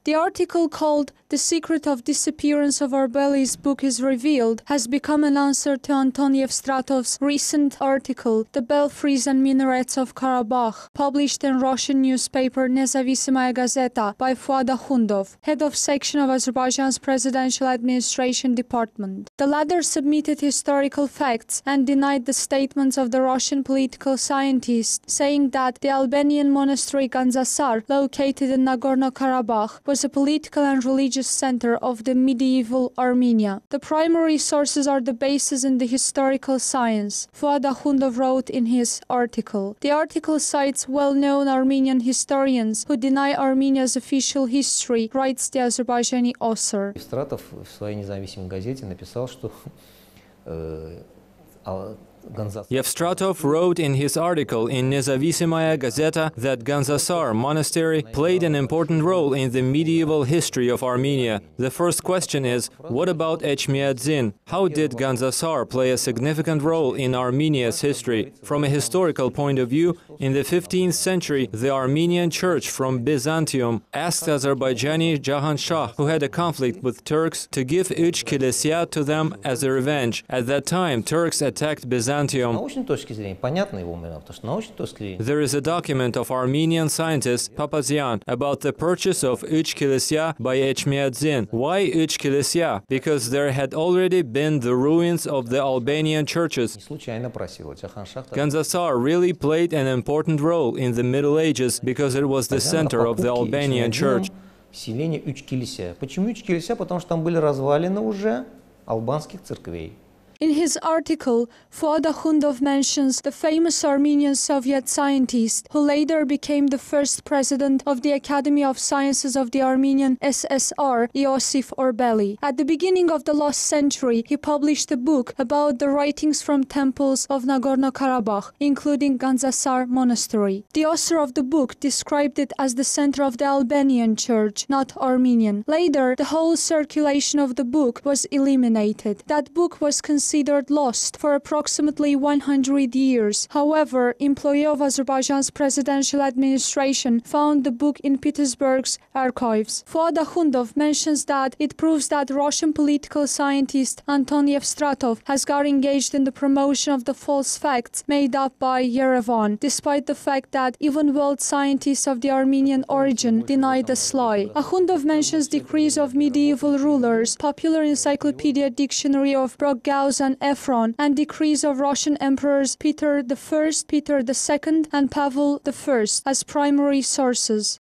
The article called "The Secret of Disappearance of Arbeli's Book is Revealed" has become an answer to Anton Yevstratov's recent article, "The Belfries and Minarets of Karabakh," published in Russian newspaper Nezavisimaya Gazeta by Fuad Akhundov, head of section of Azerbaijan's Presidential Administration Department. The latter submitted historical facts and denied the statements of the Russian political scientist, saying that the Albanian monastery Gandzasar, located in Nagorno-Karabakh, was a political and religious center of the medieval Armenia. The primary sources are the bases in the historical science, Fuad Akhundov wrote in his article. The article cites well-known Armenian historians who deny Armenia's official history, writes the Azerbaijani author. Евстратов в своей независимой газете написал, что Yevstratov wrote in his article in Nezavisimaya Gazeta that Gandzasar monastery played an important role in the medieval history of Armenia. The first question is, what about Echmiadzin? How did Gandzasar play a significant role in Armenia's history? From a historical point of view, in the 15th century, the Armenian Church from Byzantium asked Azerbaijani Jahan Shah, who had a conflict with Turks, to give Uch Kilesya to them as a revenge. At that time, Turks attacked Byzantium. There is a document of Armenian scientist Papazian about the purchase of Uch Kilesya by Echmiadzin. Why Uch Kilesya? Because there had already been the ruins of the Albanian churches. Gandzasar really played an important role in the Middle Ages because it was the center of the Albanian church. Селение Уч-Килися. Почему Уч-Килися? Потому что там были развалины уже албанских церквей. In his article, Fuad Akhundov mentions the famous Armenian Soviet scientist who later became the first president of the Academy of Sciences of the Armenian SSR, Iosif Orbeli. At the beginning of the last century, he published a book about the writings from temples of Nagorno-Karabakh, including Gandzasar Monastery. The author of the book described it as the center of the Albanian church, not Armenian. Later, the whole circulation of the book was eliminated. That book was considered lost for approximately 100 years. However, employee of Azerbaijan's presidential administration found the book in Petersburg's archives. Fuad Akhundov mentions that it proves that Russian political scientist Anton Yevstratov has got engaged in the promotion of the false facts made up by Yerevan, despite the fact that even world scientists of the Armenian origin deny the lie. Akhundov mentions decrees of medieval rulers, popular encyclopedia dictionary of Broggaus and Ephron, and decrees of Russian emperors Peter I, Peter II, and Pavel I as primary sources.